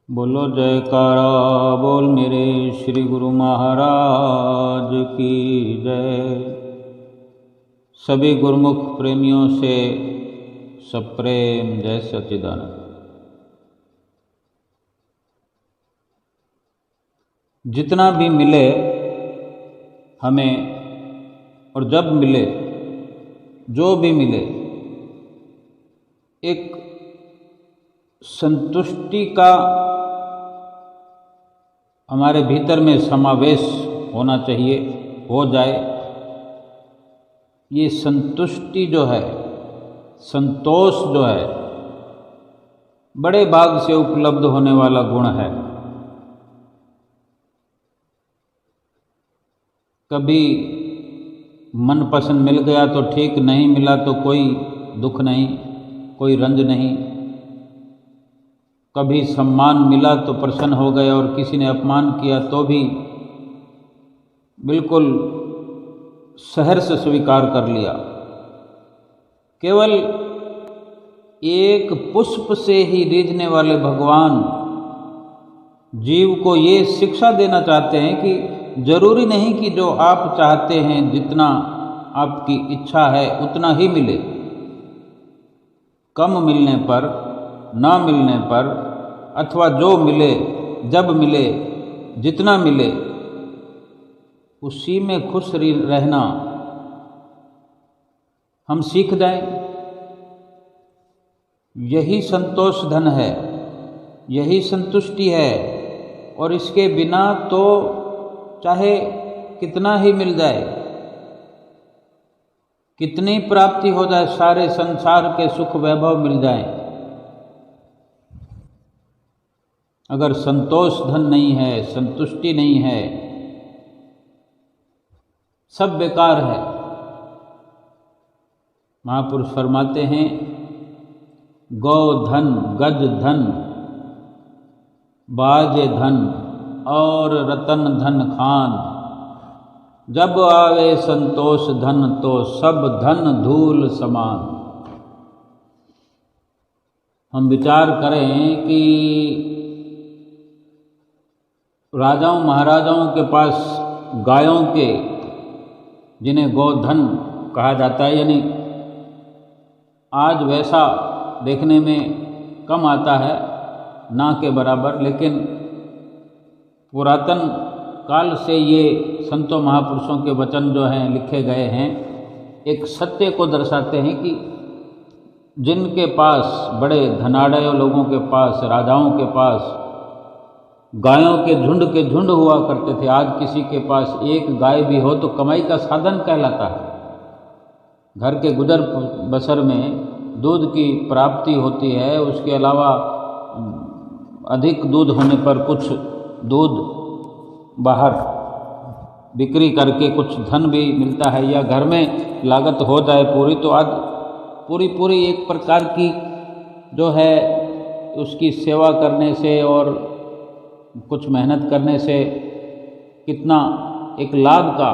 बोलो जयकारा बोल मेरे श्री गुरु महाराज की जय। सभी गुरुमुख प्रेमियों से सप्रेम जय सच्चिदानंद। जितना भी मिले हमें और जब मिले जो भी मिले, एक संतुष्टि का हमारे भीतर में समावेश होना चाहिए, हो जाए। ये संतुष्टि जो है, संतोष जो है, बड़े भाग से उपलब्ध होने वाला गुण है। कभी मनपसंद मिल गया तो ठीक, नहीं मिला तो कोई दुख नहीं, कोई रंज नहीं। कभी सम्मान मिला तो प्रसन्न हो गए और किसी ने अपमान किया तो भी बिल्कुल सहर्ष स्वीकार कर लिया। केवल एक पुष्प से ही रीझने वाले भगवान जीव को ये शिक्षा देना चाहते हैं कि जरूरी नहीं कि जो आप चाहते हैं, जितना आपकी इच्छा है उतना ही मिले। कम मिलने पर, ना मिलने पर, अथवा जो मिले, जब मिले, जितना मिले, उसी में खुश रहना हम सीख जाएं। यही संतोष धन है, यही संतुष्टि है। और इसके बिना तो चाहे कितना ही मिल जाए, कितनी प्राप्ति हो जाए, सारे संसार के सुख वैभव मिल जाएं, अगर संतोष धन नहीं है, संतुष्टि नहीं है, सब बेकार है। महापुरुष फरमाते हैं, गौ धन, गज धन, बाज धन और रतन धन खान, जब आवे संतोष धन तो सब धन धूल समान। हम विचार करें कि राजाओं महाराजाओं के पास गायों के, जिन्हें गोधन कहा जाता है, यानी आज वैसा देखने में कम आता है, ना के बराबर, लेकिन पुरातन काल से ये संतों महापुरुषों के वचन जो हैं लिखे गए हैं, एक सत्य को दर्शाते हैं कि जिनके पास, बड़े धनाढ़ लोगों के पास, राजाओं के पास गायों के झुंड हुआ करते थे, आज किसी के पास एक गाय भी हो तो कमाई का साधन कहलाता है। घर के गुजर बसर में दूध की प्राप्ति होती है, उसके अलावा अधिक दूध होने पर कुछ दूध बाहर बिक्री करके कुछ धन भी मिलता है, या घर में लागत हो जाए पूरी तो आज पूरी एक प्रकार की जो है उसकी सेवा करने से और कुछ मेहनत करने से कितना एक लाभ का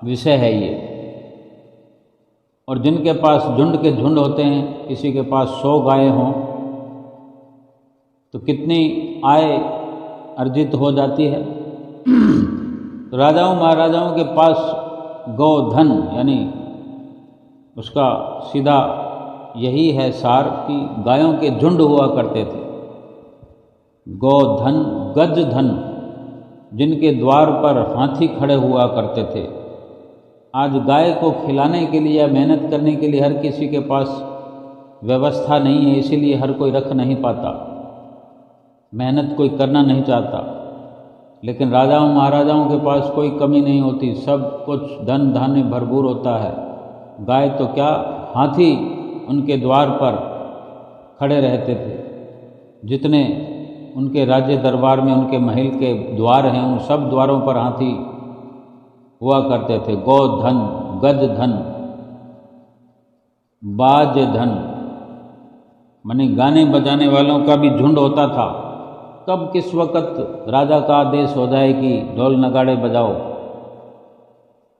विषय है ये। और जिनके पास झुंड के झुंड होते हैं, किसी के पास 100 गायें हों तो कितनी आय अर्जित हो जाती है। तो राजाओं महाराजाओं के पास गोधन, यानी उसका सीधा यही है सार कि गायों के झुंड हुआ करते थे। गोधन, गज धन, जिनके द्वार पर हाथी खड़े हुआ करते थे। आज गाय को खिलाने के लिए या मेहनत करने के लिए हर किसी के पास व्यवस्था नहीं है, इसीलिए हर कोई रख नहीं पाता, मेहनत कोई करना नहीं चाहता। लेकिन राजाओं महाराजाओं के पास कोई कमी नहीं होती, सब कुछ धन धान्य भरपूर होता है। गाय तो क्या, हाथी उनके द्वार पर खड़े रहते थे। जितने उनके राज्य दरबार में उनके महल के द्वार हैं, उन सब द्वारों पर हाथी हुआ करते थे। गौ धन, गज धन, बाज धन, माने गाने बजाने वालों का भी झुंड होता था। कब किस वक़्त राजा का आदेश हो जाए कि ढोल नगाड़े बजाओ,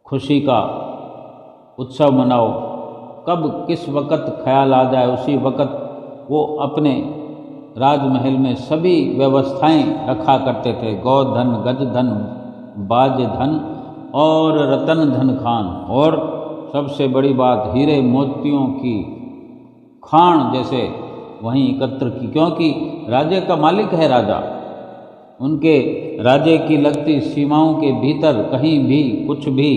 खुशी का उत्सव मनाओ, कब किस वक़्त ख्याल आ जाए, उसी वक़्त वो अपने राजमहल में सभी व्यवस्थाएं रखा करते थे। गौधन, गजधन, बाजधन और रतन धन खान, और सबसे बड़ी बात हीरे मोतियों की खान जैसे वहीं एकत्र की, क्योंकि राज्य का मालिक है राजा। उनके राज्य की लगती सीमाओं के भीतर कहीं भी कुछ भी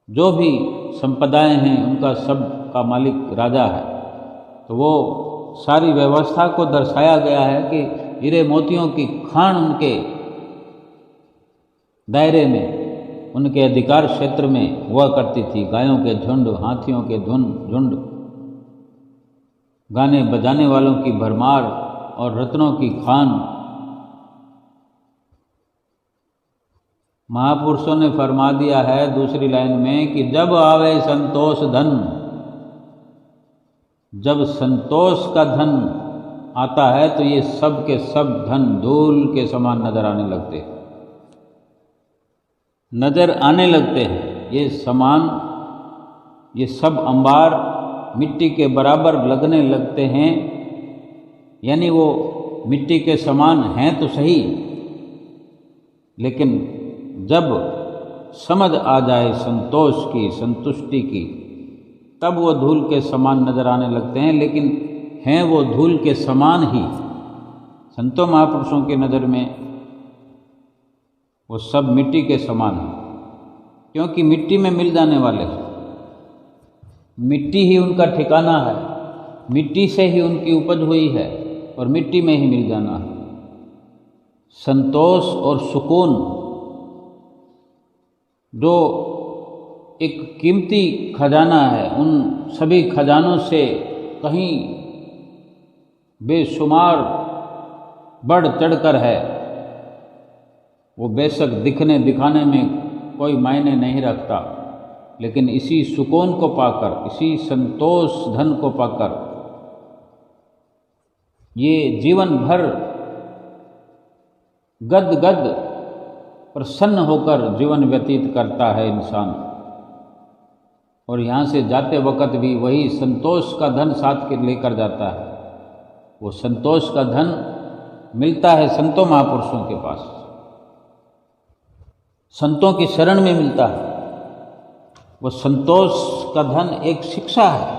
जो भी संपदाएं हैं उनका सब का मालिक राजा है। तो वो सारी व्यवस्था को दर्शाया गया है कि हीरे मोतियों की खान उनके दायरे में, उनके अधिकार क्षेत्र में हुआ करती थी। गायों के झुंड, हाथियों के झुंड, गाने बजाने वालों की भरमार और रत्नों की खान। महापुरुषों ने फरमा दिया है दूसरी लाइन में कि जब आवे संतोष धन, जब संतोष का धन आता है तो ये सब के सब धन धूल के समान नजर आने लगते हैं, ये समान, ये सब अंबार मिट्टी के बराबर लगने लगते हैं। यानी वो मिट्टी के समान हैं तो सही, लेकिन जब समझ आ जाए संतोष की, संतुष्टि की, तब वो धूल के समान नजर आने लगते हैं। लेकिन हैं वो धूल के समान ही। संतों महापुरुषों की नज़र में वो सब मिट्टी के समान हैं, क्योंकि मिट्टी में मिल जाने वाले हैं। मिट्टी ही उनका ठिकाना है, मिट्टी से ही उनकी उपज हुई है और मिट्टी में ही मिल जाना है। संतोष और सुकून जो एक कीमती खजाना है, उन सभी खजानों से कहीं बेशुमार बढ़ चढ़कर है। वो बेशक दिखाने में कोई मायने नहीं रखता, लेकिन इसी सुकून को पाकर, इसी संतोष धन को पाकर ये जीवन भर गद प्रसन्न होकर जीवन व्यतीत करता है इंसान। और यहाँ से जाते वक्त भी वही संतोष का धन साथ के लेकर जाता है। वो संतोष का धन मिलता है संतों महापुरुषों के पास, संतों की शरण में मिलता है। वो संतोष का धन एक शिक्षा है,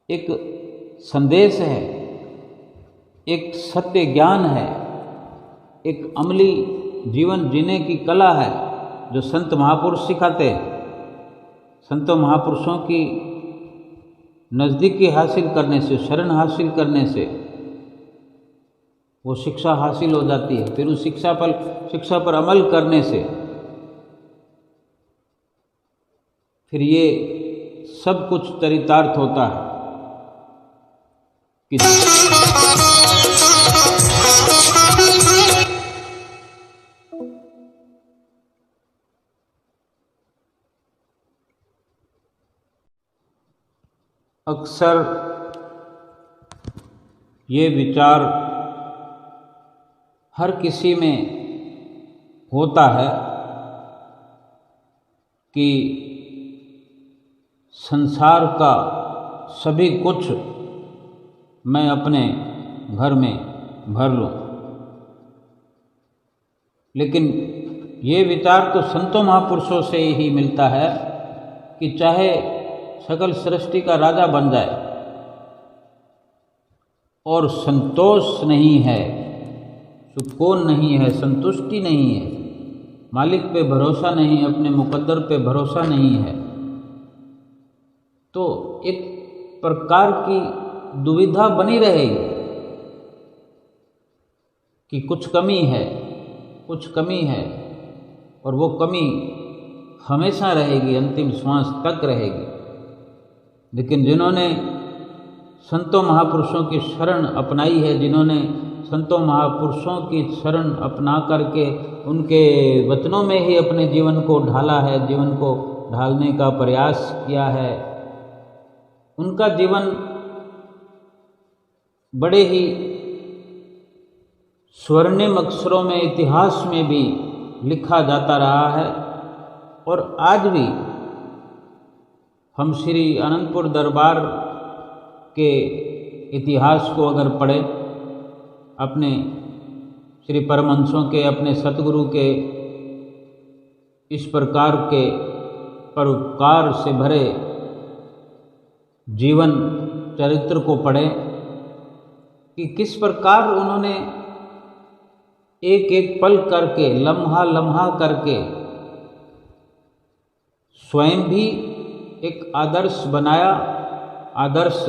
एक संदेश है, एक सत्य ज्ञान है, एक अमली जीवन जीने की कला है जो संत महापुरुष सिखाते हैं। संतों महापुरुषों की नज़दीकी हासिल करने से, शरण हासिल करने से वो शिक्षा हासिल हो जाती है। फिर उस शिक्षा पर अमल करने से फिर ये सब कुछ चरितार्थ होता है कि अक्सर ये विचार हर किसी में होता है कि संसार का सभी कुछ मैं अपने घर में भर लूं। लेकिन ये विचार तो संतों महापुरुषों से ही मिलता है कि चाहे सकल सृष्टि का राजा बन जाए और संतोष नहीं है, सुकून नहीं है, संतुष्टि नहीं है, मालिक पे भरोसा नहीं, अपने मुकद्दर पे भरोसा नहीं है, तो एक प्रकार की दुविधा बनी रहेगी कि कुछ कमी है, और वो कमी हमेशा रहेगी, अंतिम श्वास तक रहेगी। लेकिन जिन्होंने संतों महापुरुषों की शरण अपनाई है, जिन्होंने संतों महापुरुषों की शरण अपना करके उनके वचनों में ही अपने जीवन को ढाला है, जीवन को ढालने का प्रयास किया है, उनका जीवन बड़े ही स्वर्णिम अक्षरों में इतिहास में भी लिखा जाता रहा है। और आज भी हम श्री अनंतपुर दरबार के इतिहास को अगर पढ़े, अपने श्री परमहंसों के, अपने सतगुरु के इस प्रकार के परोपकार से भरे जीवन चरित्र को पढ़े कि किस प्रकार उन्होंने एक एक पल करके, लम्हा लम्हा करके स्वयं भी एक आदर्श बनाया, आदर्श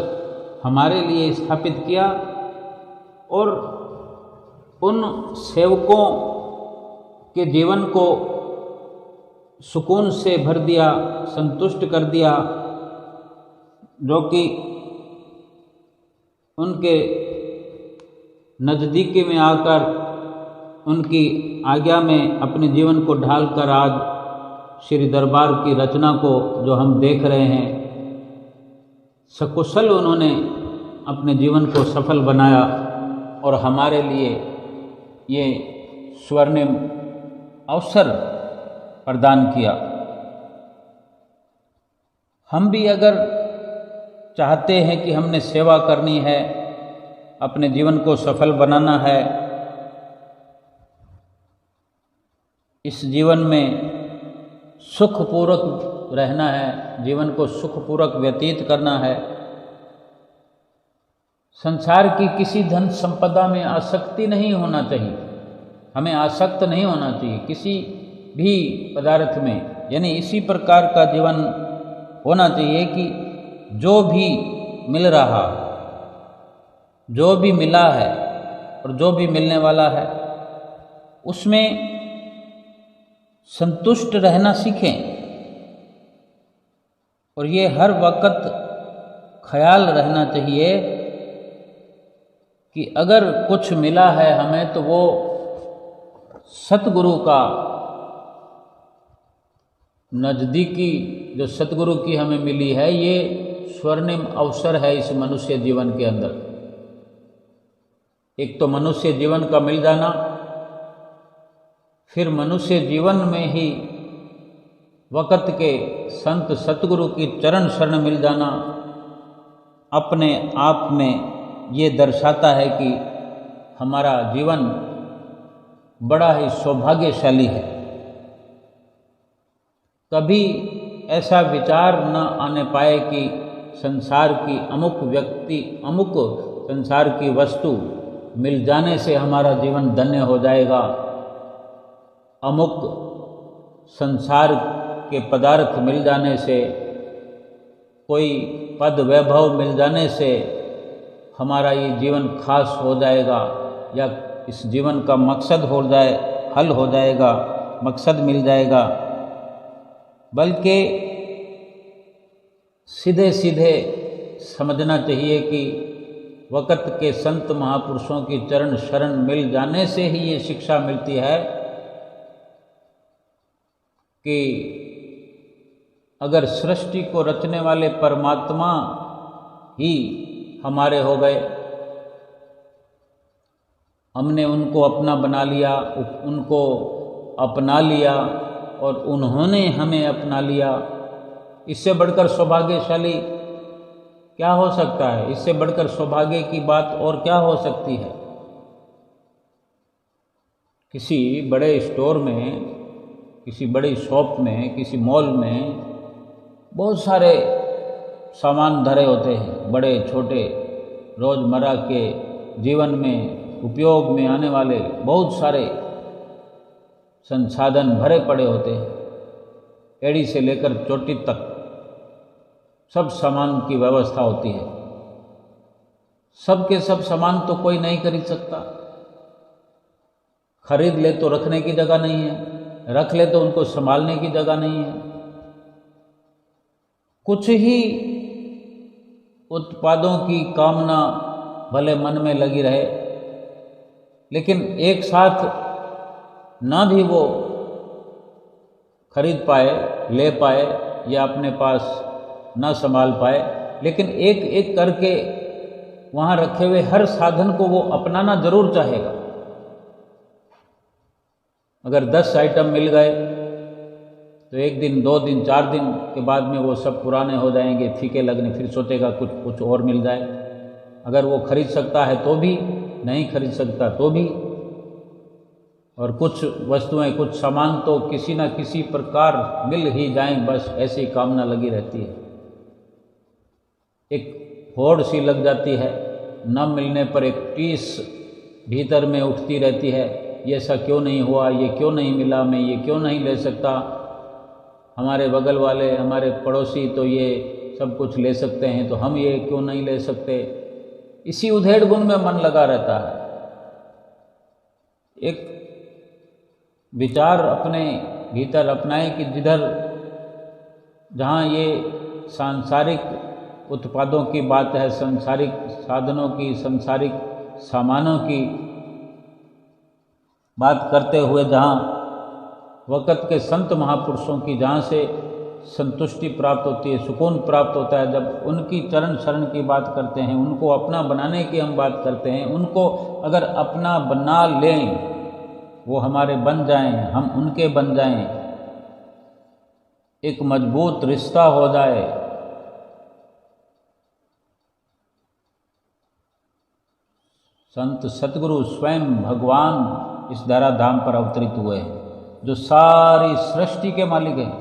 हमारे लिए स्थापित किया और उन सेवकों के जीवन को सुकून से भर दिया, संतुष्ट कर दिया, जो कि उनके नज़दीकी में आकर उनकी आज्ञा में अपने जीवन को ढालकर आज श्री दरबार की रचना को जो हम देख रहे हैं, सकुशल उन्होंने अपने जीवन को सफल बनाया और हमारे लिए ये स्वर्णिम अवसर प्रदान किया। हम भी अगर चाहते हैं कि हमने सेवा करनी है, अपने जीवन को सफल बनाना है, इस जीवन में सुखपूर्वक रहना है, जीवन को सुखपूर्वक व्यतीत करना है, संसार की किसी धन संपदा में आसक्ति नहीं होना चाहिए, हमें आसक्त नहीं होना चाहिए किसी भी पदार्थ में। यानी इसी प्रकार का जीवन होना चाहिए कि जो भी मिल रहा, जो भी मिला है और जो भी मिलने वाला है उसमें संतुष्ट रहना सीखें। और ये हर वक्त ख्याल रहना चाहिए कि अगर कुछ मिला है हमें तो वो सतगुरु का, नज़दीकी जो सतगुरु की हमें मिली है, ये स्वर्णिम अवसर है इस मनुष्य जीवन के अंदर। एक तो मनुष्य जीवन का मिल जाना, फिर मनुष्य जीवन में ही वक़्त के संत सतगुरु की चरण शरण मिल जाना अपने आप में ये दर्शाता है कि हमारा जीवन बड़ा ही सौभाग्यशाली है। कभी ऐसा विचार न आने पाए कि संसार की अमुक व्यक्ति, अमुक संसार की वस्तु मिल जाने से हमारा जीवन धन्य हो जाएगा, अमुक संसार के पदार्थ मिल जाने से, कोई पद वैभव मिल जाने से हमारा ये जीवन खास हो जाएगा, या इस जीवन का मकसद हो जाए, हल हो जाएगा, मकसद मिल जाएगा। बल्कि सीधे सीधे समझना चाहिए कि वक़्त के संत महापुरुषों की चरण शरण मिल जाने से ही ये शिक्षा मिलती है कि अगर सृष्टि को रचने वाले परमात्मा ही हमारे हो गए, हमने उनको अपना बना लिया, उनको अपना लिया और उन्होंने हमें अपना लिया, इससे बढ़कर सौभाग्यशाली क्या हो सकता है? इससे बढ़कर सौभाग्य की बात और क्या हो सकती है? किसी बड़े स्टोर में, किसी बड़ी शॉप में, किसी मॉल में बहुत सारे सामान धरे होते हैं, बड़े छोटे, रोज़मर्रा के जीवन में उपयोग में आने वाले बहुत सारे संसाधन भरे पड़े होते हैं। एड़ी से लेकर चोटी तक सब सामान की व्यवस्था होती है। सब के सब सामान तो कोई नहीं खरीद सकता, खरीद ले तो रखने की जगह नहीं है, रख ले तो उनको संभालने की जगह नहीं है। कुछ ही उत्पादों की कामना भले मन में लगी रहे, लेकिन एक साथ ना भी वो खरीद पाए, ले पाए या अपने पास ना संभाल पाए, लेकिन एक एक करके वहाँ रखे हुए हर साधन को वो अपनाना जरूर चाहेगा। अगर 10 आइटम मिल गए तो 1 दिन 2 दिन 4 दिन के बाद में वो सब पुराने हो जाएंगे, फीके लगने, फिर सोचेगा कुछ और मिल जाए। अगर वो खरीद सकता है तो भी, नहीं खरीद सकता तो भी। और कुछ वस्तुएं, कुछ सामान तो किसी न किसी प्रकार मिल ही जाएं, बस ऐसी कामना लगी रहती है। एक होड़ सी लग जाती है, न मिलने पर एक टीस भीतर में उठती रहती है, ये ऐसा क्यों नहीं हुआ, ये क्यों नहीं मिला, मैं ये क्यों नहीं ले सकता। हमारे बगल वाले, हमारे पड़ोसी तो ये सब कुछ ले सकते हैं, तो हम ये क्यों नहीं ले सकते। इसी उधेड़ बुन में मन लगा रहता है। एक विचार अपने भीतर अपनाए कि जिधर जहाँ ये सांसारिक उत्पादों की बात है, सांसारिक साधनों की, सांसारिक सामानों की बात करते हुए, जहाँ वक़्त के संत महापुरुषों की जहाँ से संतुष्टि प्राप्त होती है, सुकून प्राप्त होता है, जब उनकी चरण शरण की बात करते हैं, उनको अपना बनाने की हम बात करते हैं, उनको अगर अपना बना लें, वो हमारे बन जाएं, हम उनके बन जाएं, एक मजबूत रिश्ता हो जाए, संत सतगुरु स्वयं भगवान इस धराधाम पर अवतरित हुए हैं, जो सारी सृष्टि के मालिक हैं।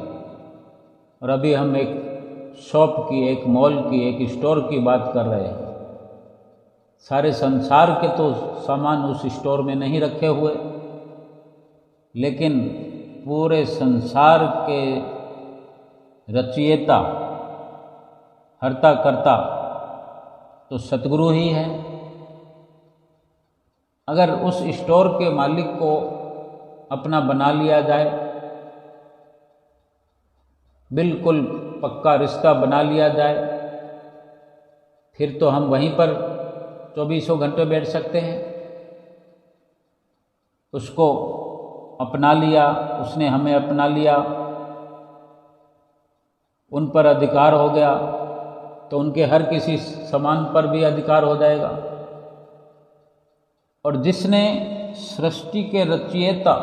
और अभी हम एक शॉप की, एक मॉल की, एक स्टोर की बात कर रहे हैं। सारे संसार के तो सामान उस स्टोर में नहीं रखे हुए, लेकिन पूरे संसार के रचयिता, हर्ता कर्ता तो सतगुरु ही है। अगर उस स्टोर के मालिक को अपना बना लिया जाए, बिल्कुल पक्का रिश्ता बना लिया जाए, फिर तो हम वहीं पर 24 घंटे बैठ सकते हैं। उसको अपना लिया, उसने हमें अपना लिया, उन पर अधिकार हो गया, तो उनके हर किसी सामान पर भी अधिकार हो जाएगा। और जिसने सृष्टि के रचयिता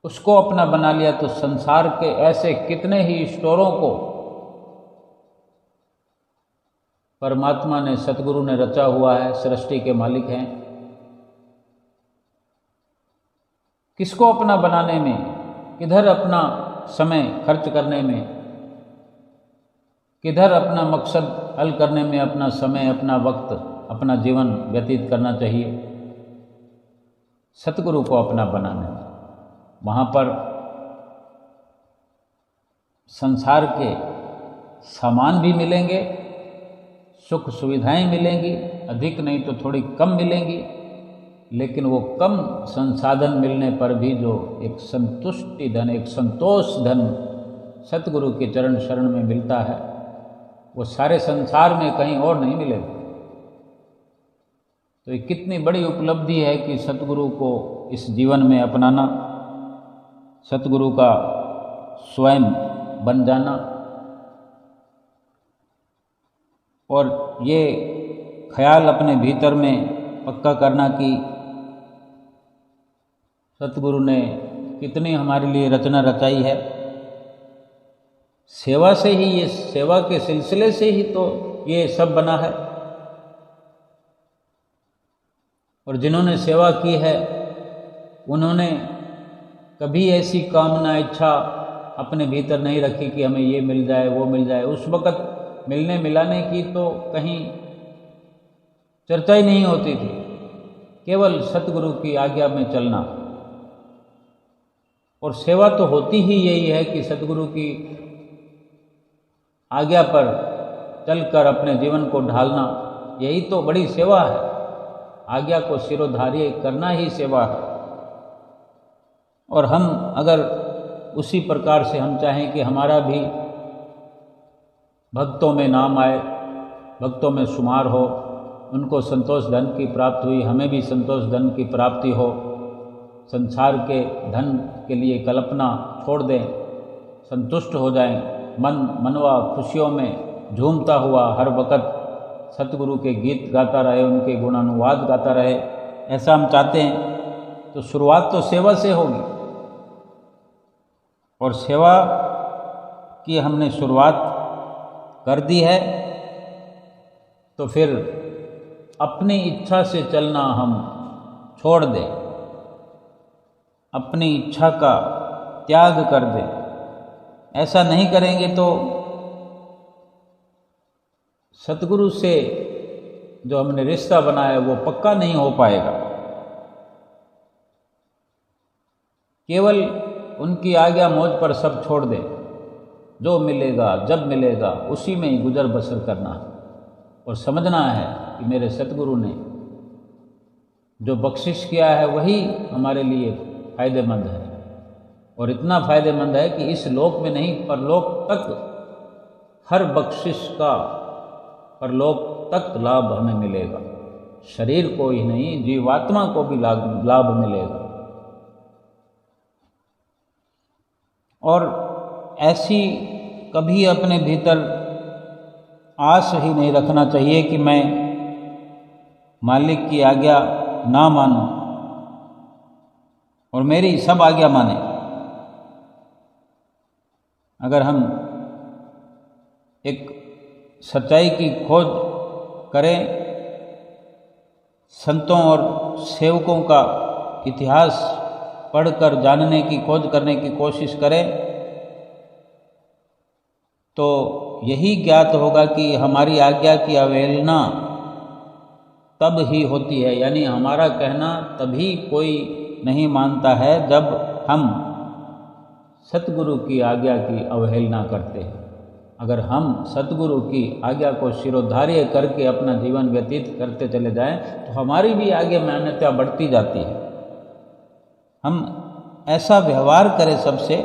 उसको अपना बना लिया, तो संसार के ऐसे कितने ही स्टोरों को परमात्मा ने, सतगुरु ने रचा हुआ है, सृष्टि के मालिक हैं। किसको अपना बनाने में, किधर अपना समय खर्च करने में, किधर अपना मकसद हल करने में अपना समय, अपना वक्त, अपना जीवन व्यतीत करना चाहिए? सतगुरु को अपना बनाने में। वहाँ पर संसार के सामान भी मिलेंगे, सुख सुविधाएं मिलेंगी, अधिक नहीं तो थोड़ी कम मिलेंगी, लेकिन वो कम संसाधन मिलने पर भी जो एक संतुष्टि धन, एक संतोष धन सतगुरु के चरण शरण में मिलता है, वो सारे संसार में कहीं और नहीं मिलेगा। तो ये कितनी बड़ी उपलब्धि है कि सतगुरु को इस जीवन में अपनाना, सतगुरु का स्वयं बन जाना, और ये ख्याल अपने भीतर में पक्का करना कि सतगुरु ने कितनी हमारे लिए रचना रचाई है। सेवा से ही, ये सेवा के सिलसिले से ही तो ये सब बना है। और जिन्होंने सेवा की है, उन्होंने कभी ऐसी कामना, इच्छा अपने भीतर नहीं रखी कि हमें ये मिल जाए, वो मिल जाए। उस वक़्त मिलने मिलाने की तो कहीं चर्चा ही नहीं होती थी, केवल सतगुरु की आज्ञा में चलना। और सेवा तो होती ही यही है कि सतगुरु की आज्ञा पर चलकर अपने जीवन को ढालना, यही तो बड़ी सेवा है। आज्ञा को सिरोधार्य करना ही सेवा है। और हम अगर उसी प्रकार से हम चाहें कि हमारा भी भक्तों में नाम आए, भक्तों में शुमार हो, उनको संतोष धन की प्राप्ति हुई, हमें भी संतोष धन की प्राप्ति हो, संसार के धन के लिए कल्पना छोड़ दें, संतुष्ट हो जाएं, मनवा खुशियों में झूमता हुआ हर वक़्त सतगुरु के गीत गाता रहे, उनके गुणानुवाद गाता रहे, ऐसा हम चाहते हैं। तो शुरुआत तो सेवा से होगी। और सेवा की हमने शुरुआत कर दी है, तो फिर अपनी इच्छा से चलना हम छोड़ दें, अपनी इच्छा का त्याग कर दें। ऐसा नहीं करेंगे तो सतगुरु से जो हमने रिश्ता बनाया वो पक्का नहीं हो पाएगा। केवल उनकी आज्ञा मौज पर सब छोड़ दें, जो मिलेगा जब मिलेगा उसी में ही गुजर बसर करना है, और समझना है कि मेरे सतगुरु ने जो बख्शिश किया है वही हमारे लिए फ़ायदेमंद है, और इतना फ़ायदेमंद है कि इस लोक में नहीं परलोक तक हर बख्शिश का परलोक तक लाभ हमें मिलेगा। शरीर को ही नहीं, जीवात्मा को भी लाभ मिलेगा। और ऐसी कभी अपने भीतर आस ही नहीं रखना चाहिए कि मैं मालिक की आज्ञा ना मानूं और मेरी सब आज्ञा माने। अगर हम एक सच्चाई की खोज करें, संतों और सेवकों का इतिहास पढ़कर जानने की खोज करने की कोशिश करें, तो यही ज्ञात होगा कि हमारी आज्ञा की अवहेलना तब ही होती है, यानी हमारा कहना तभी कोई नहीं मानता है जब हम सतगुरु की आज्ञा की अवहेलना करते हैं। अगर हम सतगुरु की आज्ञा को शिरोधार्य करके अपना जीवन व्यतीत करते चले जाएं तो हमारी भी आगे मान्यता बढ़ती जाती है। हम ऐसा व्यवहार करें सबसे,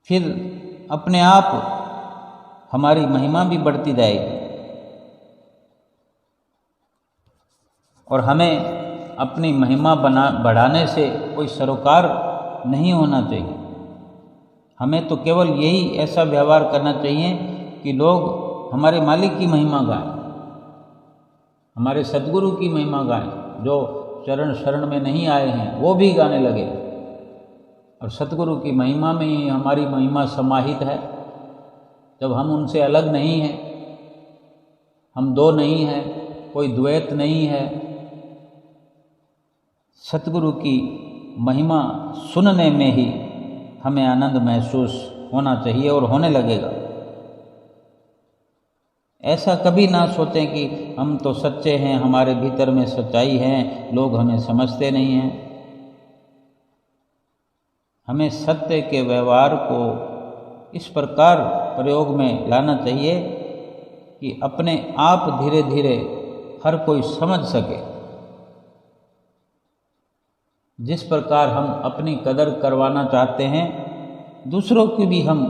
फिर अपने आप हमारी महिमा भी बढ़ती जाएगी और हमें अपनी महिमा बढ़ाने से कोई सरोकार नहीं होना चाहिए। हमें तो केवल यही ऐसा व्यवहार करना चाहिए कि लोग हमारे मालिक की महिमा गाएं, हमारे सद्गुरु की महिमा गाएं। जो चरण शरण में नहीं आए हैं वो भी गाने लगे, और सतगुरु की महिमा में ही हमारी महिमा समाहित है। जब हम उनसे अलग नहीं हैं, हम दो नहीं हैं, कोई द्वैत नहीं है, सतगुरु की महिमा सुनने में ही हमें आनंद महसूस होना चाहिए और होने लगेगा। ऐसा कभी ना सोचें कि हम तो सच्चे हैं, हमारे भीतर में सच्चाई है, लोग हमें समझते नहीं हैं। हमें सत्य के व्यवहार को इस प्रकार प्रयोग में लाना चाहिए कि अपने आप धीरे धीरे हर कोई समझ सके। जिस प्रकार हम अपनी कदर करवाना चाहते हैं, दूसरों की भी हम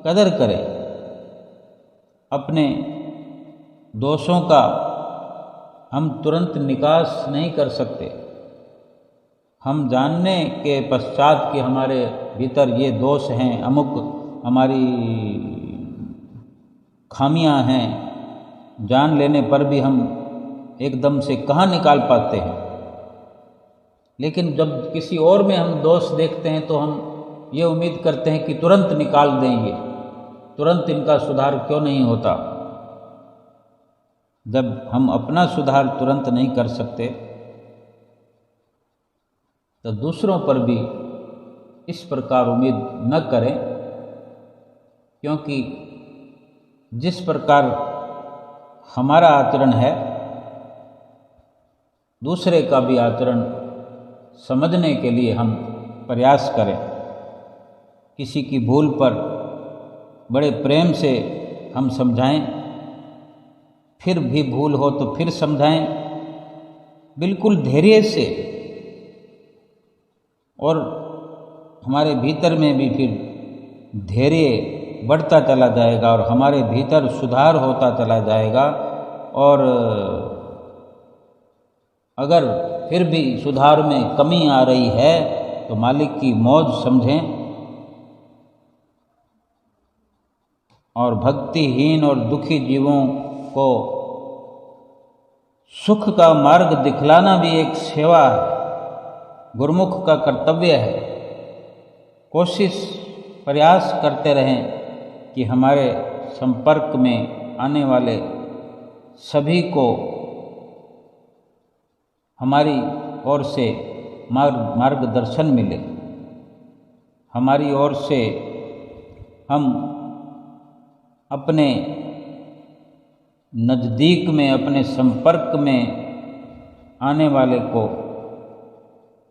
कदर करें। अपने दोषों का हम तुरंत निकास नहीं कर सकते। हम जानने के पश्चात कि हमारे भीतर ये दोष हैं, अमुक हमारी खामियां हैं, जान लेने पर भी हम एकदम से कहाँ निकाल पाते हैं। लेकिन जब किसी और में हम दोष देखते हैं तो हम ये उम्मीद करते हैं कि तुरंत निकाल देंगे, तुरंत इनका सुधार क्यों नहीं होता। जब हम अपना सुधार तुरंत नहीं कर सकते तो दूसरों पर भी इस प्रकार उम्मीद न करें, क्योंकि जिस प्रकार हमारा आचरण है, दूसरे का भी आचरण समझने के लिए हम प्रयास करें। किसी की भूल पर बड़े प्रेम से हम समझाएं, फिर भी भूल हो तो फिर समझाएं, बिल्कुल धैर्य से, और हमारे भीतर में भी फिर धैर्य बढ़ता चला जाएगा और हमारे भीतर सुधार होता चला जाएगा। और अगर फिर भी सुधार में कमी आ रही है तो मालिक की मौज समझें और भक्तिहीन और दुखी जीवों को सुख का मार्ग दिखलाना भी एक सेवा है, गुरुमुख का कर्तव्य है। कोशिश प्रयास करते रहें कि हमारे संपर्क में आने वाले सभी को हमारी ओर से मार्गदर्शन मिले, हमारी ओर से हम अपने नज़दीक में, अपने संपर्क में आने वाले को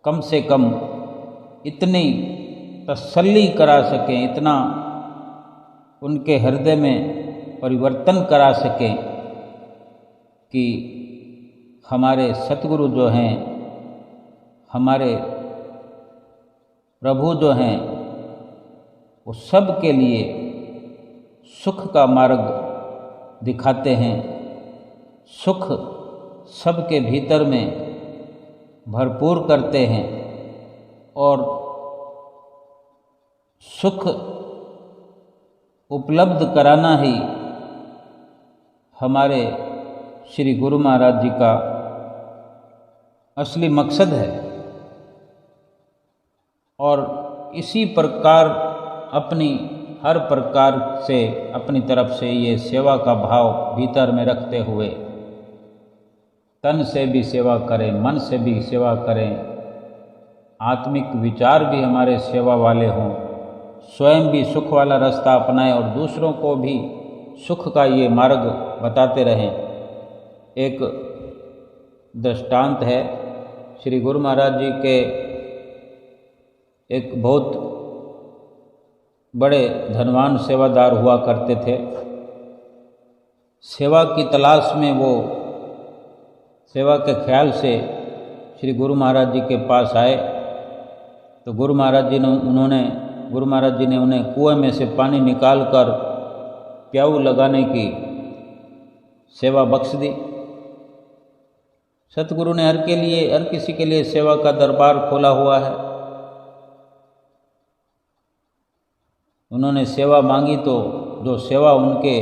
कम से कम इतनी तसल्ली करा सकें, इतना उनके हृदय में परिवर्तन करा सकें कि हमारे सतगुरु जो हैं, हमारे प्रभु जो हैं, वो सब के लिए सुख का मार्ग दिखाते हैं। सुख सबके भीतर में भरपूर करते हैं और सुख उपलब्ध कराना ही हमारे श्री गुरु महाराज जी का असली मकसद है। और इसी प्रकार अपनी हर प्रकार से अपनी तरफ से ये सेवा का भाव भीतर में रखते हुए तन से भी सेवा करें, मन से भी सेवा करें, आत्मिक विचार भी हमारे सेवा वाले हों, स्वयं भी सुख वाला रास्ता अपनाएं और दूसरों को भी सुख का ये मार्ग बताते रहें। एक दृष्टांत है, श्री गुरु महाराज जी के एक बहुत बड़े धनवान सेवादार हुआ करते थे। सेवा की तलाश में वो सेवा के ख्याल से श्री गुरु महाराज जी के पास आए तो गुरु महाराज जी ने उन्हें कुएं में से पानी निकालकर प्याऊ लगाने की सेवा बख्श दी। सतगुरु ने हर किसी के लिए सेवा का दरबार खोला हुआ है। उन्होंने सेवा मांगी तो जो सेवा उनके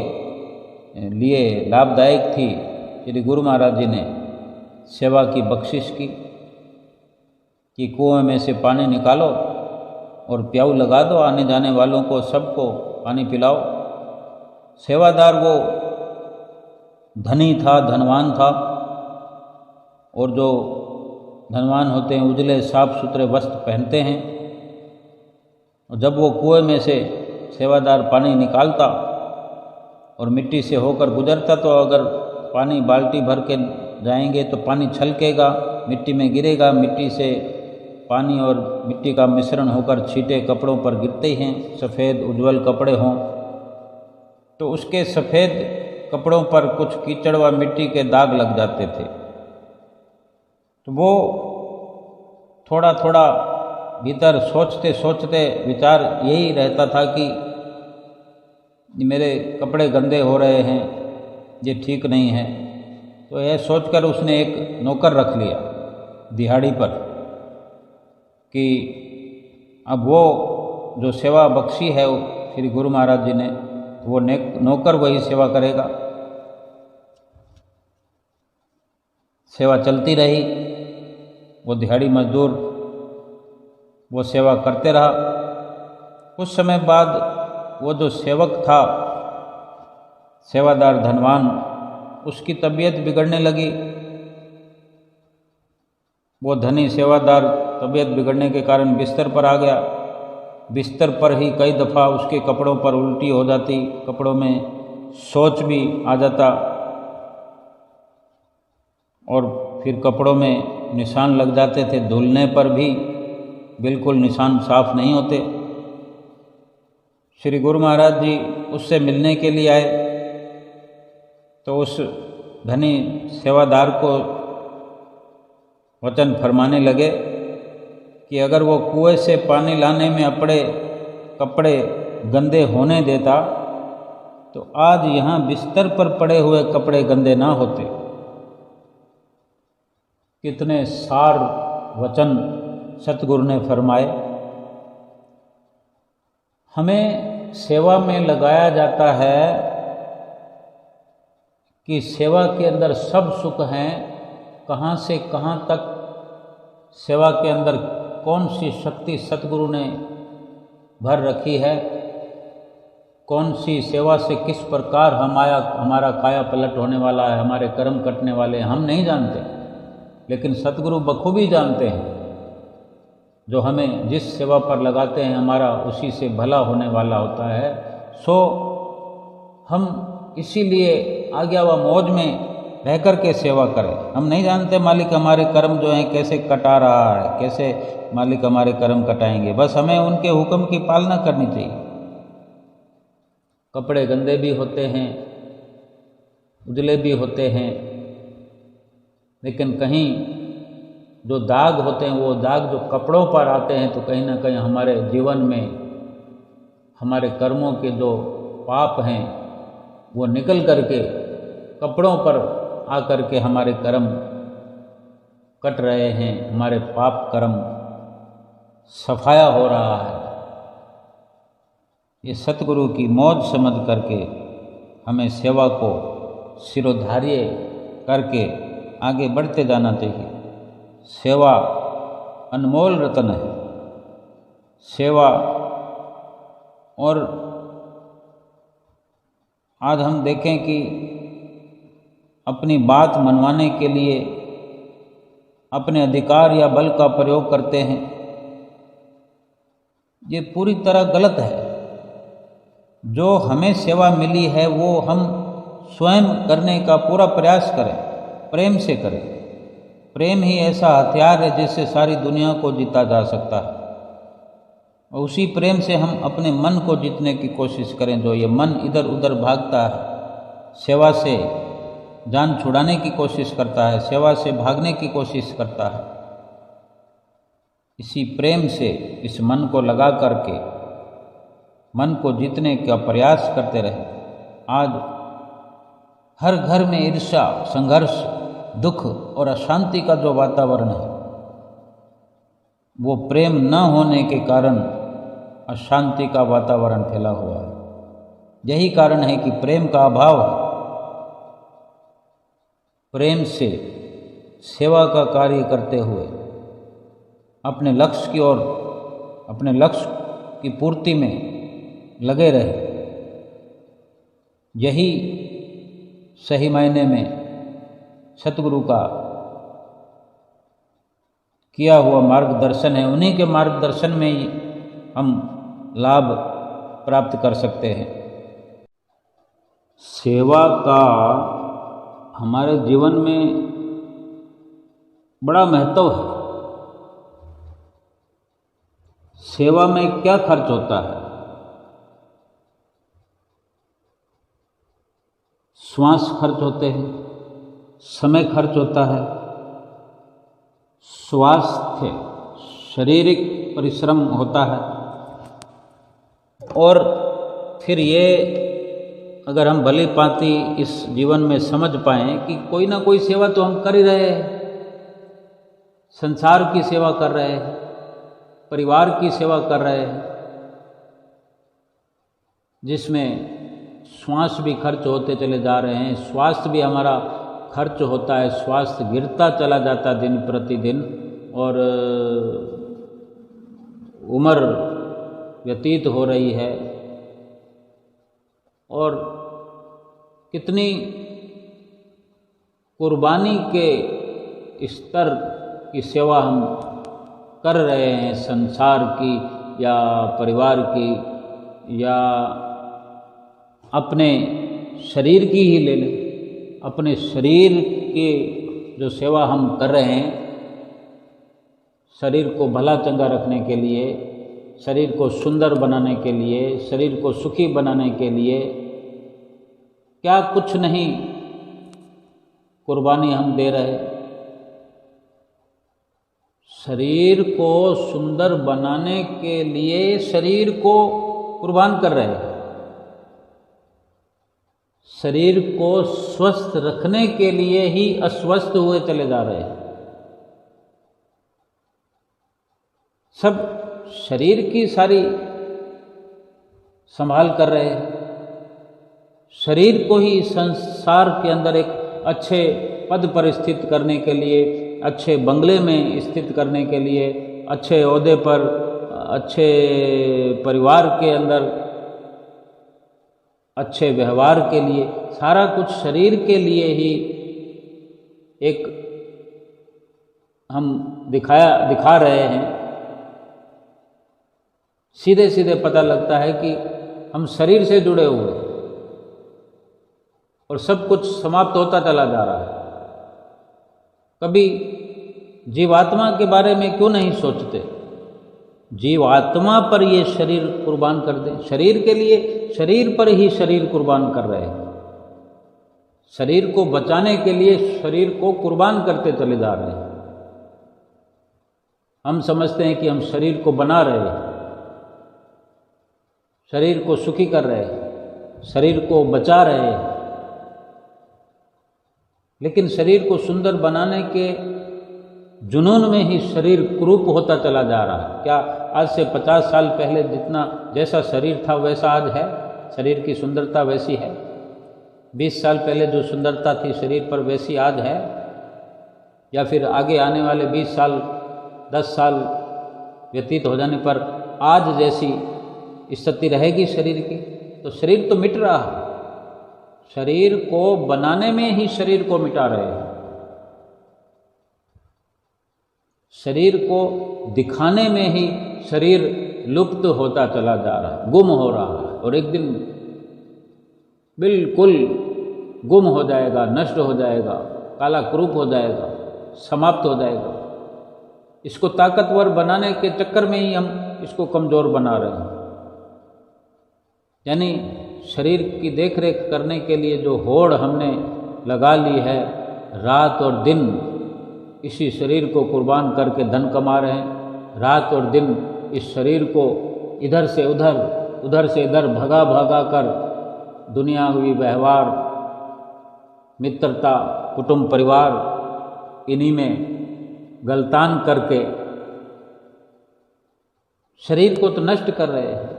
लिए लाभदायक थी, श्री गुरु महाराज जी ने सेवा की बख्शिश की कि कुएं में से पानी निकालो और प्याऊ लगा दो, आने जाने वालों को सबको पानी पिलाओ। सेवादार वो धनी था, धनवान था, और जो धनवान होते हैं उजले साफ सुथरे वस्त्र पहनते हैं। और जब वो कुएं में से सेवादार पानी निकालता और मिट्टी से होकर गुजरता तो अगर पानी बाल्टी भर के जाएंगे तो पानी छलकेगा, मिट्टी में गिरेगा, मिट्टी से पानी और मिट्टी का मिश्रण होकर छींटे कपड़ों पर गिरते हैं। सफ़ेद उज्ज्वल कपड़े हों तो उसके सफ़ेद कपड़ों पर कुछ कीचड़ व मिट्टी के दाग लग जाते थे। तो वो थोड़ा थोड़ा भीतर सोचते सोचते विचार यही रहता था कि मेरे कपड़े गंदे हो रहे हैं, ये ठीक नहीं है। तो यह सोचकर उसने एक नौकर रख लिया दिहाड़ी पर कि अब वो जो सेवा बख्शी है श्री गुरु महाराज जी ने, वो नौकर वही सेवा करेगा। सेवा चलती रही, वो दिहाड़ी मजदूर वो सेवा करते रहा। कुछ समय बाद वो जो सेवक था, सेवादार धनवान, उसकी तबीयत बिगड़ने लगी। वो धनी सेवादार तबीयत बिगड़ने के कारण बिस्तर पर आ गया। बिस्तर पर ही कई दफ़ा उसके कपड़ों पर उल्टी हो जाती, कपड़ों में शौच भी आ जाता और फिर कपड़ों में निशान लग जाते थे। धुलने पर भी बिल्कुल निशान साफ नहीं होते। श्री गुरु महाराज जी उससे मिलने के लिए आए तो उस धनी सेवादार को वचन फरमाने लगे कि अगर वो कुएं से पानी लाने में अपने कपड़े गंदे होने देता तो आज यहाँ बिस्तर पर पड़े हुए कपड़े गंदे ना होते। कितने सार वचन सतगुरु ने फरमाए। हमें सेवा में लगाया जाता है कि सेवा के अंदर सब सुख हैं, कहाँ से कहाँ तक सेवा के अंदर कौन सी शक्ति सतगुरु ने भर रखी है, कौन सी सेवा से किस प्रकार हमारा काया पलट होने वाला है, हमारे कर्म कटने वाले हैं, हम नहीं जानते, लेकिन सतगुरु बखूबी जानते हैं। जो हमें जिस सेवा पर लगाते हैं हमारा उसी से भला होने वाला होता है। सो हम इसीलिए आज्ञा व मौज में रह कर के सेवा करें। हम नहीं जानते मालिक हमारे कर्म जो हैं कैसे कटा रहा है, कैसे मालिक हमारे कर्म कटाएंगे। बस हमें उनके हुक्म की पालना करनी चाहिए। कपड़े गंदे भी होते हैं, उजले भी होते हैं, लेकिन कहीं जो दाग होते हैं वो दाग जो कपड़ों पर आते हैं तो कहीं ना कहीं हमारे जीवन में हमारे कर्मों के जो पाप हैं वो निकल करके कपड़ों पर आकर के हमारे कर्म कट रहे हैं, हमारे पाप कर्म सफाया हो रहा है। ये सतगुरु की मौज समझ करके हमें सेवा को सिरोधार्य करके आगे बढ़ते जाना चाहिए। सेवा अनमोल रत्न है। सेवा, और आज हम देखें कि अपनी बात मनवाने के लिए अपने अधिकार या बल का प्रयोग करते हैं, ये पूरी तरह गलत है। जो हमें सेवा मिली है वो हम स्वयं करने का पूरा प्रयास करें, प्रेम से करें। प्रेम ही ऐसा हथियार है जिससे सारी दुनिया को जीता जा सकता है। और उसी प्रेम से हम अपने मन को जीतने की कोशिश करें। जो ये मन इधर उधर भागता है, सेवा से जान छुड़ाने की कोशिश करता है, सेवा से भागने की कोशिश करता है, इसी प्रेम से इस मन को लगा करके मन को जीतने का प्रयास करते रहे। आज हर घर में ईर्ष्या, संघर्ष, दुख और अशांति का जो वातावरण है वो प्रेम न होने के कारण अशांति का वातावरण फैला हुआ है। यही कारण है कि प्रेम का अभाव है। प्रेम से सेवा का कार्य करते हुए अपने लक्ष्य की ओर, अपने लक्ष्य की पूर्ति में लगे रहे, यही सही मायने में सतगुरु का किया हुआ मार्गदर्शन है। उन्हीं के मार्गदर्शन में ही हम लाभ प्राप्त कर सकते हैं। सेवा का हमारे जीवन में बड़ा महत्व है। सेवा में क्या खर्च होता है? श्वास खर्च होते हैं, समय खर्च होता है, स्वास्थ्य, शारीरिक परिश्रम होता है। और फिर ये अगर हम भली भांति इस जीवन में समझ पाएं कि कोई ना कोई सेवा तो हम कर ही रहे हैं, संसार की सेवा कर रहे हैं, परिवार की सेवा कर रहे हैं, जिसमें श्वास भी खर्च होते चले जा रहे हैं, स्वास्थ्य भी हमारा खर्च होता है, स्वास्थ्य गिरता चला जाता दिन प्रतिदिन, और उम्र व्यतीत हो रही है। और कितनी कुर्बानी के स्तर की सेवा हम कर रहे हैं, संसार की या परिवार की या अपने शरीर की ही ले लें। अपने शरीर की जो सेवा हम कर रहे हैं, शरीर को भला चंगा रखने के लिए, शरीर को सुंदर बनाने के लिए, शरीर को सुखी बनाने के लिए क्या कुछ नहीं कुर्बानी हम दे रहे। शरीर को सुंदर बनाने के लिए शरीर को कुर्बान कर रहे हैं, शरीर को स्वस्थ रखने के लिए ही अस्वस्थ हुए चले जा रहे हैं। सब शरीर की सारी संभाल कर रहे हैं, शरीर को ही संसार के अंदर एक अच्छे पद पर स्थित करने के लिए, अच्छे बंगले में स्थित करने के लिए, अच्छे ओहदे पर अच्छे परिवार के अंदर अच्छे व्यवहार के लिए, सारा कुछ शरीर के लिए ही एक हम दिखा रहे हैं। सीधे सीधे पता लगता है कि हम शरीर से जुड़े हुए और सब कुछ समाप्त होता चला जा रहा है। कभी जीवात्मा के बारे में क्यों नहीं सोचते? जीवात्मा पर ये शरीर कुर्बान कर दें। शरीर के लिए शरीर पर ही शरीर कुर्बान कर रहे हैं। शरीर को बचाने के लिए शरीर को कुर्बान करते चले जा रहे हैं। हम समझते हैं कि हम शरीर को बना रहे हैं, शरीर को सुखी कर रहे हैं, शरीर को बचा रहे हैं, लेकिन शरीर को सुंदर बनाने के जुनून में ही शरीर कुरूप होता चला जा रहा है। क्या आज से 50 साल पहले जैसा शरीर था वैसा आज है? शरीर की सुंदरता वैसी है? 20 साल पहले जो सुंदरता थी शरीर पर वैसी आज है? या फिर आगे आने वाले 20 साल 10 साल व्यतीत हो जाने पर आज जैसी स्थिति रहेगी शरीर की? तो शरीर तो मिट रहा है। शरीर को बनाने में ही शरीर को मिटा रहे हैं। शरीर को दिखाने में ही शरीर लुप्त होता चला जा रहा है, गुम हो रहा है, और एक दिन बिल्कुल गुम हो जाएगा, नष्ट हो जाएगा, काला कुरूप हो जाएगा, समाप्त हो जाएगा। इसको ताकतवर बनाने के चक्कर में ही हम इसको कमज़ोर बना रहे हैं। यानी शरीर की देखरेख करने के लिए जो होड़ हमने लगा ली है, रात और दिन इसी शरीर को कुर्बान करके धन कमा रहे हैं। रात और दिन इस शरीर को इधर से उधर, उधर से इधर भगा भगा कर दुनियावी व्यवहार, मित्रता, कुटुंब परिवार, इन्हीं में गलतान करके शरीर को तो नष्ट कर रहे हैं।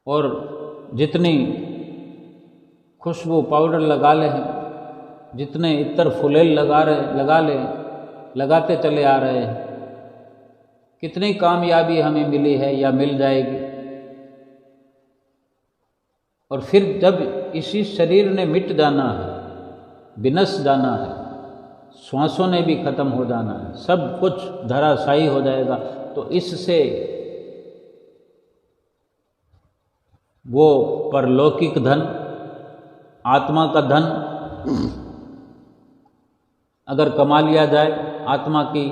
और जितनी खुशबू पाउडर लगा लें, जितने इत्र फुलेल लगाते चले आ रहे हैं, कितनी कामयाबी हमें मिली है या मिल जाएगी। और फिर जब इसी शरीर ने मिट जाना है, विनश जाना है, श्वासों ने भी खत्म हो जाना है, सब कुछ धराशायी हो जाएगा, तो इससे वो परलौकिक धन, आत्मा का धन अगर कमा लिया जाए, आत्मा की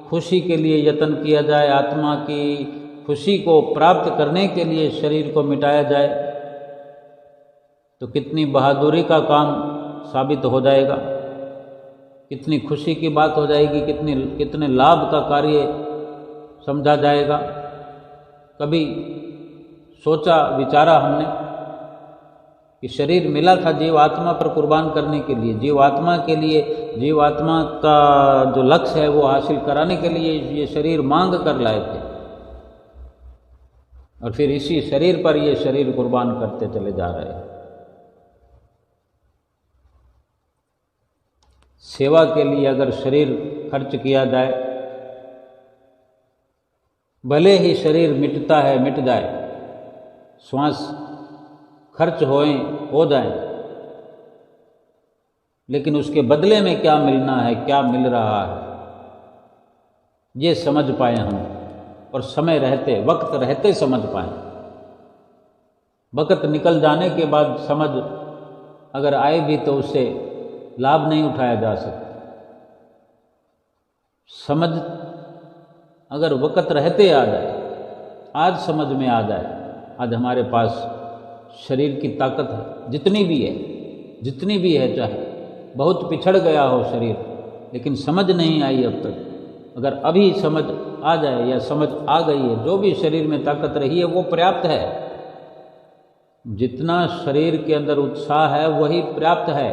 खुशी के लिए यत्न किया जाए, आत्मा की खुशी को प्राप्त करने के लिए शरीर को मिटाया जाए, तो कितनी बहादुरी का काम साबित हो जाएगा, कितनी खुशी की बात हो जाएगी, कितने लाभ का कार्य समझा जाएगा। कभी सोचा विचारा हमने कि शरीर मिला था जीवात्मा पर कुर्बान करने के लिए, जीवात्मा के लिए, जीवात्मा का जो लक्ष्य है वो हासिल कराने के लिए ये शरीर मांग कर लाए थे, और फिर इसी शरीर पर ये शरीर कुर्बान करते चले जा रहे हैं। सेवा के लिए अगर शरीर खर्च किया जाए, भले ही शरीर मिटता है, मिट जाए, श्वास खर्च हो जाए, लेकिन उसके बदले में क्या मिलना है, क्या मिल रहा है, ये समझ पाए हम, और समय रहते, वक्त रहते समझ पाए। वक्त निकल जाने के बाद समझ अगर आए भी तो उससे लाभ नहीं उठाया जा सकता। समझ अगर वक्त रहते आ जाए, आज समझ में आ जाए, आज हमारे पास शरीर की ताकत है, जितनी भी है, चाहे बहुत पिछड़ गया हो शरीर, लेकिन समझ नहीं आई अब तक। अगर अभी समझ आ जाए या समझ आ गई है, जो भी शरीर में ताकत रही है वो पर्याप्त है। जितना शरीर के अंदर उत्साह है वही पर्याप्त है।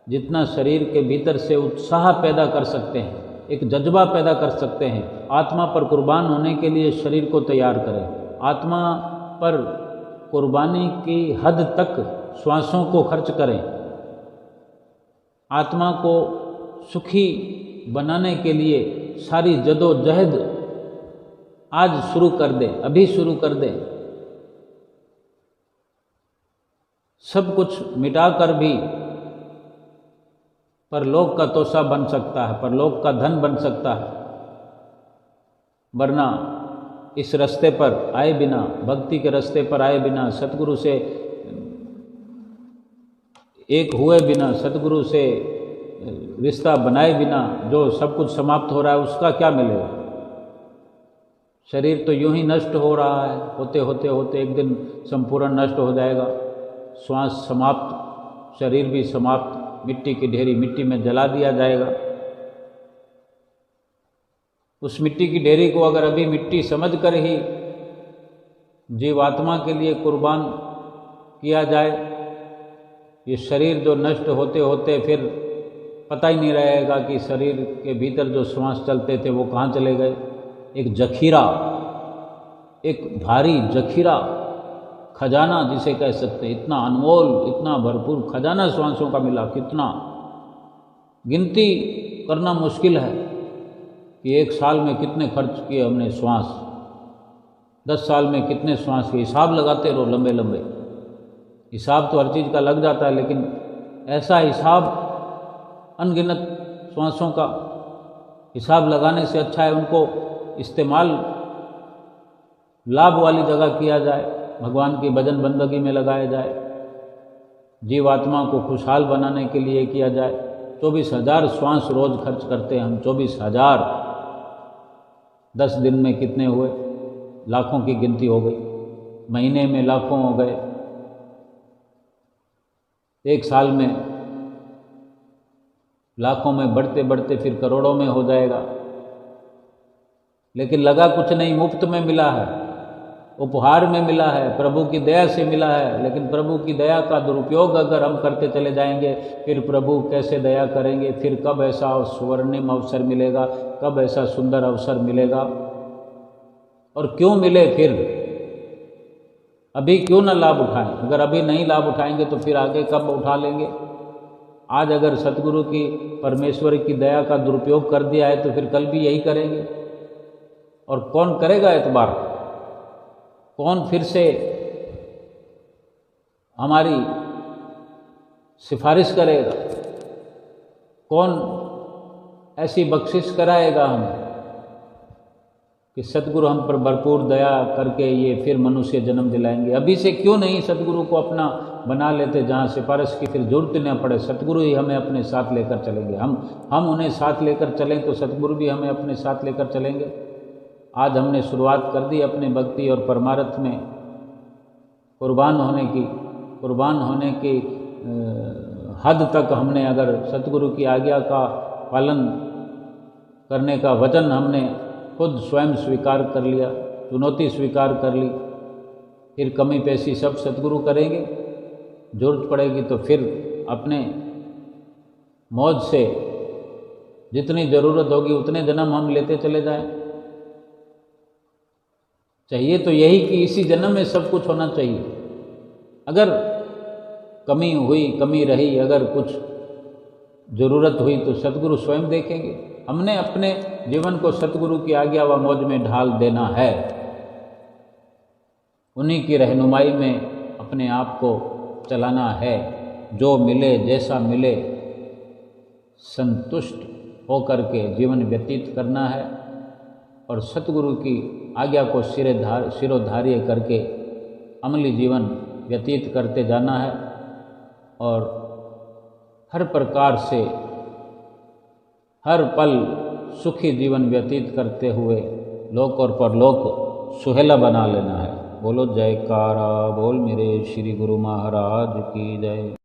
जितना शरीर के भीतर से उत्साह पैदा कर सकते हैं, एक जज्बा पैदा कर सकते हैं, आत्मा पर कुर्बान होने के लिए शरीर को तैयार करें। आत्मा पर कुर्बानी की हद तक श्वासों को खर्च करें। आत्मा को सुखी बनाने के लिए सारी जदोजहद आज शुरू कर दे, अभी शुरू कर दे। सब कुछ मिटाकर भी परलोक का तोसा बन सकता है, परलोक का धन बन सकता है, वरना इस रास्ते पर आए बिना, भक्ति के रास्ते पर आए बिना, सतगुरु से एक हुए बिना, सतगुरु से रिश्ता बनाए बिना जो सब कुछ समाप्त हो रहा है, उसका क्या मिलेगा? शरीर तो यूं ही नष्ट हो रहा है, होते होते होते एक दिन संपूर्ण नष्ट हो जाएगा। श्वास समाप्त, शरीर भी समाप्त, मिट्टी की ढेरी मिट्टी में जला दिया जाएगा। उस मिट्टी की ढेरी को अगर अभी मिट्टी समझकर ही जीवात्मा के लिए कुर्बान किया जाए, ये शरीर जो नष्ट होते होते फिर पता ही नहीं रहेगा कि शरीर के भीतर जो श्वास चलते थे वो कहाँ चले गए। एक जखीरा, एक भारी जखीरा खजाना जिसे कह सकते, इतना अनमोल, इतना भरपूर खजाना श्वासों का मिला, कितना गिनती करना मुश्किल है कि एक साल में कितने खर्च किए हमने श्वास, 10 साल में कितने श्वास के हिसाब लगाते रहो, लंबे लंबे हिसाब तो हर चीज़ का लग जाता है, लेकिन ऐसा हिसाब अनगिनत श्वासों का हिसाब लगाने से अच्छा है उनको इस्तेमाल लाभ वाली जगह किया जाए, भगवान की भजन बंदगी में लगाया जाए, जीवात्मा को खुशहाल बनाने के लिए किया जाए। 24,000 श्वास रोज खर्च करते हैं हम, 24,000, 10 दिन में कितने हुए? लाखों की गिनती हो गई, महीने में लाखों हो गए, एक साल में लाखों में बढ़ते बढ़ते फिर करोड़ों में हो जाएगा। लेकिन लगा कुछ नहीं, मुफ्त में मिला है, उपहार में मिला है, प्रभु की दया से मिला है। लेकिन प्रभु की दया का दुरुपयोग अगर हम करते चले जाएंगे, फिर प्रभु कैसे दया करेंगे? फिर कब ऐसा स्वर्णिम अवसर मिलेगा, कब ऐसा सुंदर अवसर मिलेगा? और क्यों मिले फिर? अभी क्यों न लाभ उठाएं? अगर अभी नहीं लाभ उठाएंगे तो फिर आगे कब उठा लेंगे? आज अगर सतगुरु की, परमेश्वर की दया का दुरुपयोग कर दिया है तो फिर कल भी यही करेंगे। और कौन करेगा एतबार? कौन फिर से हमारी सिफारिश करेगा? कौन ऐसी बख्शिश कराएगा हमें कि सतगुरु हम पर भरपूर दया करके ये फिर मनुष्य जन्म दिलाएंगे? अभी से क्यों नहीं सतगुरु को अपना बना लेते, जहाँ सिफारिश की फिर जरूरत न पड़े, सतगुरु ही हमें अपने साथ लेकर चलेंगे। हम उन्हें साथ लेकर चलें तो सतगुरु भी हमें अपने साथ लेकर चलेंगे। आज हमने शुरुआत कर दी अपने भक्ति और परमार्थ में कुर्बान होने की हद तक हमने अगर सतगुरु की आज्ञा का पालन करने का वचन हमने खुद स्वयं स्वीकार कर लिया, चुनौती स्वीकार कर ली, फिर कमी पेशी सब सतगुरु करेंगे। जरूरत पड़ेगी तो फिर अपने मौज से जितनी ज़रूरत होगी उतने जन्म हम लेते चले जाएं। चाहिए तो यही कि इसी जन्म में सब कुछ होना चाहिए। अगर कमी हुई, कमी रही, अगर कुछ ज़रूरत हुई तो सतगुरु स्वयं देखेंगे। हमने अपने जीवन को सतगुरु की आज्ञा व मौज में ढाल देना है, उन्हीं की रहनुमाई में अपने आप को चलाना है। जो मिले, जैसा मिले, संतुष्ट होकर के जीवन व्यतीत करना है और सतगुरु की आज्ञा को शिरोधार्य करके अमली जीवन व्यतीत करते जाना है और हर प्रकार से हर पल सुखी जीवन व्यतीत करते हुए लोक और परलोक सुहेला बना लेना है। बोलो जयकारा बोल मेरे श्री गुरु महाराज की जय।